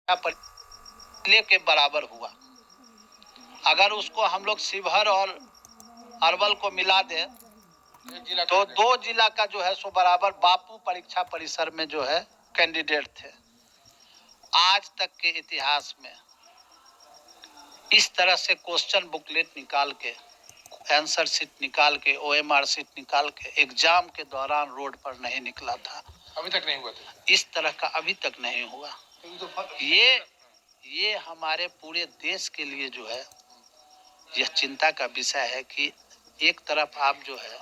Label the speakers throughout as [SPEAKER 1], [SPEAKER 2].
[SPEAKER 1] पहले के बराबर हुआ। अगर उसको हम लोग शिवहर और अरवल को मिला दें तो 2 जिला का जो है सो बराबर बापू परीक्षा परिसर में जो है कैंडिडेट थे। आज तक के इतिहास में इस तरह से क्वेश्चन बुकलेट निकाल के, आंसर शीट निकाल के, OMR शीट निकाल के एग्जाम के दौरान रोड पर नहीं निकला था।
[SPEAKER 2] अभी तक नहीं हुआ था।
[SPEAKER 1] इस तरह का अभी तक नहीं हुआ। ये हमारे पूरे देश के लिए जो है यह चिंता का विषय है कि एक तरफ आप जो है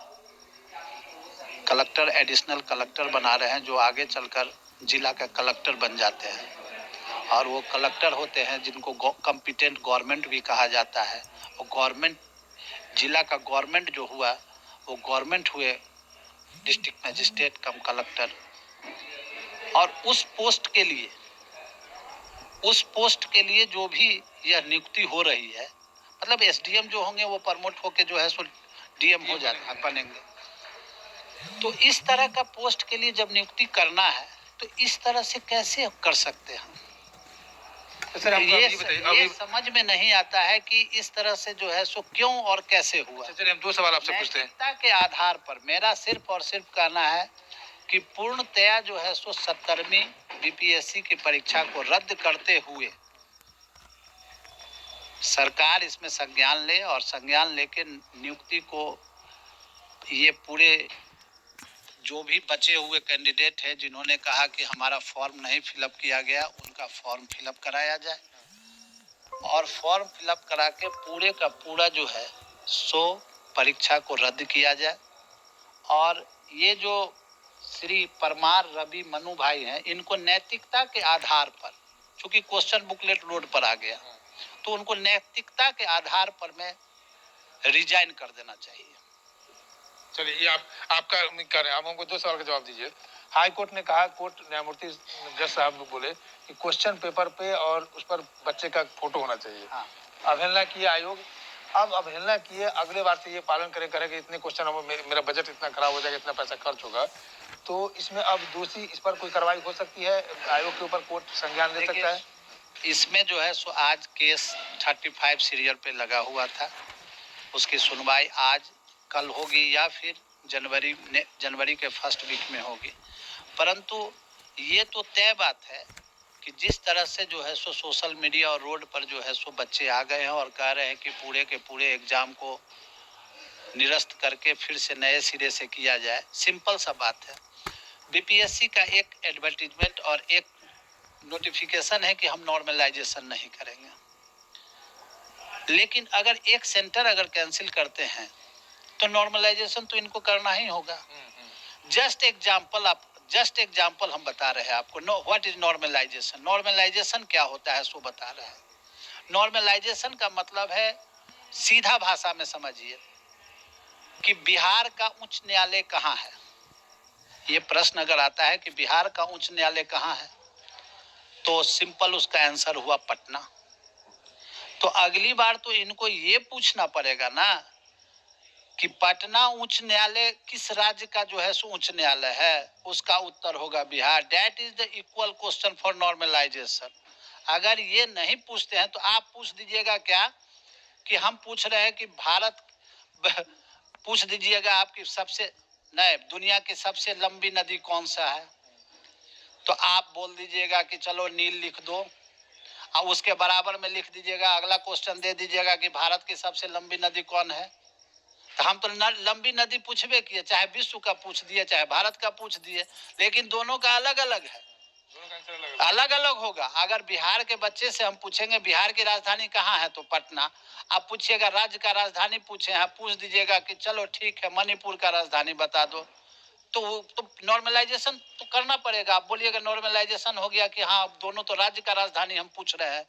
[SPEAKER 1] कलेक्टर, एडिशनल कलेक्टर बना रहे हैं जो आगे चलकर जिला का कलेक्टर बन जाते हैं, और वो कलेक्टर होते हैं जिनको कॉम्पिटेंट गवर्नमेंट भी कहा जाता है। वो गवर्नमेंट, जिला का गवर्नमेंट जो हुआ वो गवर्नमेंट हुए डिस्ट्रिक्ट मजिस्ट्रेट कम कलेक्टर। और उस पोस्ट के लिए जो भी यह नियुक्ति हो रही है, मतलब SDM जो होंगे वो प्रमोट होके जो है सो DM हो जाता बनेंगे। तो इस तरह का पोस्ट के लिए जब नियुक्ति करना है तो इस तरह से कैसे कर सकते हैं?
[SPEAKER 2] तो सर
[SPEAKER 1] ये समझ में नहीं आता है कि इस तरह से जो है सो क्यों और कैसे हुआ।
[SPEAKER 2] चलिए हम 2 सवाल आपसे पूछते हैं।
[SPEAKER 1] नैतिकता के आधार पर मेरा सिर्फ और सिर्फ कहना है कि पूर्णतया जो है सो 70वीं BPSC की परीक्षा को रद्द करते हुए सरकार इसमें संज्ञान ले, और संज्ञान लेके नियुक्ति को, ये पूरे जो भी बचे हुए कैंडिडेट हैं जिन्होंने कहा कि हमारा फॉर्म नहीं फिलअप किया गया, उनका फॉर्म फिलअप कराया जाए, और फॉर्म फिलअप करा के पूरे का पूरा जो है सो परीक्षा को रद्द किया जाए। और ये जो श्री परमार, रवि, मनु भाई हैं, इनको नैतिकता के आधार पर, चूंकि क्वेश्चन बुकलेट रोड पर आ गया तो उनको नैतिकता के आधार पर में रिजाइन कर देना चाहिए।
[SPEAKER 2] चलिए ये आपका कर रहे हैं। आप हमको 2 सवाल का जवाब दीजिए। हाई कोर्ट ने कहा, कोर्ट न्यायमूर्ति जज साहब बोले कि क्वेश्चन पेपर पे और उस पर बच्चे का फोटो होना चाहिए।
[SPEAKER 1] हाँ।
[SPEAKER 2] अवहेलना किए आयोग, अब अवहेलना किए, अगले बार से ये पालन करेगा इतने क्वेश्चन, मेरा बजट इतना खराब हो जाएगा, इतना पैसा खर्च होगा, तो इसमें अब दोषी, इस पर कोई कार्रवाई हो सकती है? आयोग के ऊपर कोर्ट संज्ञान ले सकता है?
[SPEAKER 1] इसमें जो है सो आज केस 35 सीरियल पे लगा हुआ था, उसकी सुनवाई आज कल होगी या फिर जनवरी के फर्स्ट वीक में होगी। परंतु ये तो तय बात है कि जिस तरह से जो है सो सोशल मीडिया और रोड पर जो है सो बच्चे आ गए हैं और कह रहे हैं कि पूरे के पूरे एग्जाम को निरस्त करके फिर से नए सिरे से किया जाए, सिंपल सा बात है। BPSC का एक एडवर्टीजमेंट और एक नोटिफिकेशन है कि हम नॉर्मलाइजेशन नहीं करेंगे, लेकिन अगर एक सेंटर अगर कैंसिल करते हैं तो नॉर्मलाइजेशन तो इनको करना ही होगा। जस्ट एग्जाम्पल हम बता रहे हैं आपको। What is normalisation? नॉर्मलाइजेशन क्या होता है सो बता रहे हैं। नॉर्मलाइजेशन का मतलब है, सीधा भाषा में समझिए कि बिहार का उच्च न्यायालय कहाँ है। ये प्रश्न अगर आता है कि बिहार का उच्च न्यायालय कहाँ है, तो सिंपल उसका आंसर हुआ पटना। तो अगली बार तो इनको ये पूछना पड़ेगा ना कि पटना उच्च न्यायालय किस राज्य का जो है सो उच्च न्यायालय है, उसका उत्तर होगा Bihar. That is the equal question for normalisation. अगर ये नहीं पूछते हैं तो आप पूछ दीजिएगा क्या कि हम पूछ रहे हैं कि भारत पूछ दीजिएगा आपकी सबसे नहीं, दुनिया की सबसे लंबी नदी कौन सा है, तो आप बोल दीजिएगा कि चलो नील लिख दो, और उसके बराबर में लिख दीजिएगा, अगला क्वेश्चन दे दीजिएगा कि भारत की सबसे लंबी नदी कौन है। तो हम तो लंबी नदी पूछबे किए, चाहे विश्व का पूछ दिए चाहे भारत का पूछ दिए, लेकिन दोनों का अलग अलग है, अलग अलग होगा। अगर बिहार के बच्चे से हम पूछेंगे बिहार की राजधानी कहाँ है तो पटना, आप पूछिएगा राज्य का राजधानी पूछे, आप पूछ दीजिएगा कि चलो ठीक है मणिपुर का राजधानी बता दो, तो नॉर्मलाइजेशन तो करना पड़ेगा। आप बोलिएगा नॉर्मलाइजेशन हो गया कि हाँ दोनों तो राज्य का राजधानी हम पूछ रहे हैं,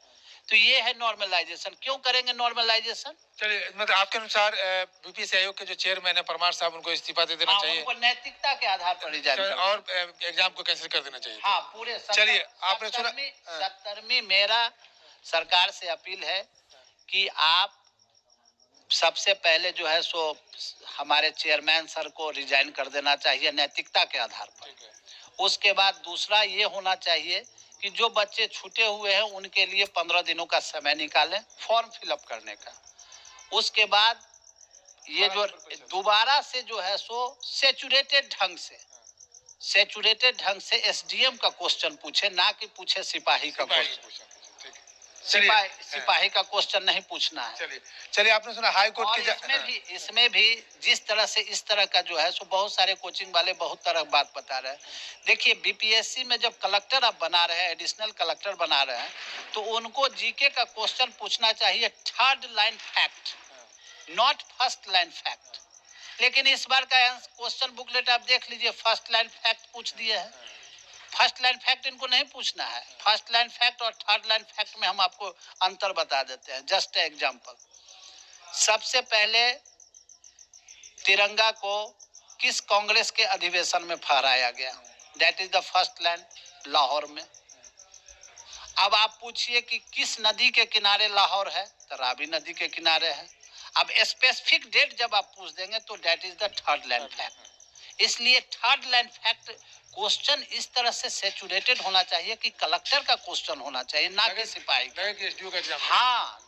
[SPEAKER 1] तो ये है नॉर्मलाइजेशन। क्यों करेंगे नॉर्मलाइजेशन?
[SPEAKER 2] चलिए, मतलब आपके अनुसार BPSC आयोग के जो चेयरमैन है परमार साहब, उनको इस्तीफा दे देना चाहिए?
[SPEAKER 1] उनको नैतिकता के आधार पर रिजाइन
[SPEAKER 2] और एग्जाम को कैंसिल कर देना चाहिए?
[SPEAKER 1] हाँ पूरे।
[SPEAKER 2] चलिए, आपने सुना
[SPEAKER 1] 70वीं मेरा सरकार से अपील है कि आप सबसे पहले जो है सो हमारे चेयरमैन सर को रिजाइन कर देना चाहिए नैतिकता के आधार पर। उसके बाद दूसरा ये होना चाहिए कि जो बच्चे छूटे हुए हैं उनके लिए 15 दिनों का समय निकालें फॉर्म फिलअप करने का। उसके बाद ये जो दोबारा से जो है सो सेचुरेटेड ढंग से एसडीएम का क्वेश्चन पूछे, ना कि पूछे सिपाही का क्वेश्चन। सिपाही का क्वेश्चन नहीं पूछना है।
[SPEAKER 2] चलिए आपने सुना हाई कोर्ट
[SPEAKER 1] के इसमें भी जिस तरह से इस तरह का जो है सो बहुत सारे कोचिंग वाले बहुत तरह बात बता रहे हैं। देखिए बीपीएससी में जब कलेक्टर आप बना रहे हैं, एडिशनल कलेक्टर बना रहे हैं, तो उनको जीके का क्वेश्चन पूछना चाहिए third line fact, not first line fact. लेकिन इस बार का क्वेश्चन बुकलेट आप देख लीजिए, फर्स्ट लाइन फैक्ट पूछ दिए हैं। फर्स्ट लाइन फैक्ट इनको नहीं पूछना है। फर्स्ट लाइन फैक्ट और थर्ड लाइन फैक्ट में हम आपको अंतर बता देते हैं। जस्ट एग्जांपल, सबसे पहले तिरंगा को किस कांग्रेस के अधिवेशन में फहराया गया? That is the first line, Lahore में। अब आप पूछिए कि किस नदी के किनारे लाहौर है, तो रावी नदी के किनारे है। अब स्पेसिफिक डेट जब आप पूछ देंगे तो that is the third line fact. इसलिए थर्ड लाइन फैक्ट क्वेश्चन इस तरह से सेचुरेटेड होना चाहिए कि कलेक्टर का क्वेश्चन होना चाहिए, ना कि सिपाही का। हाँ,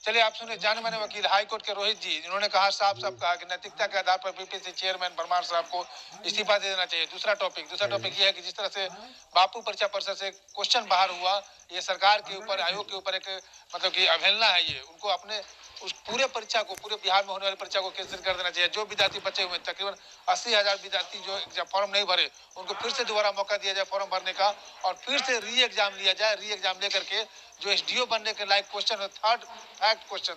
[SPEAKER 2] चलिए आप सुने जाने माने वकील हाई कोर्ट के रोहित जी, इन्होंने कहा साफ कहा कि नैतिकता के आधार पर बीपीएससी चेयरमैन परमार साहब को इस्तीफा दे देना चाहिए। दूसरा टॉपिक ये है कि जिस तरह से बापू परीक्षा परिषद से क्वेश्चन बाहर हुआ, ये सरकार के ऊपर, आयोग के ऊपर एक मतलब कि अवहेलना है। ये उनको अपने उस पूरे परीक्षा को, पूरे बिहार में होने वाली परीक्षा को कैंसिल कर देना चाहिए। जो विद्यार्थी बचे हुए तकरीबन 80,000 विद्यार्थी जो जब फॉर्म नहीं भरे, उनको फिर से दोबारा मौका दिया जाए फॉर्म भरने का, और फिर से री एग्जाम लिया जाए। री एग्जाम लेकर के जो एसडीओ बनने के लायक question, third fact question,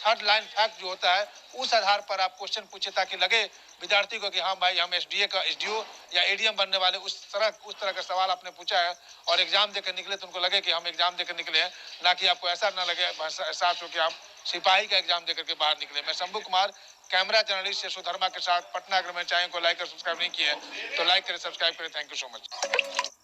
[SPEAKER 2] third line fact जो होता है, उस आधार पर आप क्वेश्चन पूछे ताकि लगे विद्यार्थी को कि हाँ भाई हम एसडीओ या एडीएम बनने वाले, उस तरह का सवाल आपने पूछा है और एग्जाम देकर निकले तो उनको लगे कि हम एग्जाम देकर निकले हैं, ना कि आपको ऐसा ना लगे, एहसास हो कि आप सिपाही का एग्जाम देकर के बाहर निकले। मैं शंभू कुमार, कैमरा जर्नलिस्ट यशोधर्मा के साथ, पटना। अगर मेरे चैनल को लाइक और सब्सक्राइब नहीं किए तो लाइक करें, सब्सक्राइब करें। Thank you so much.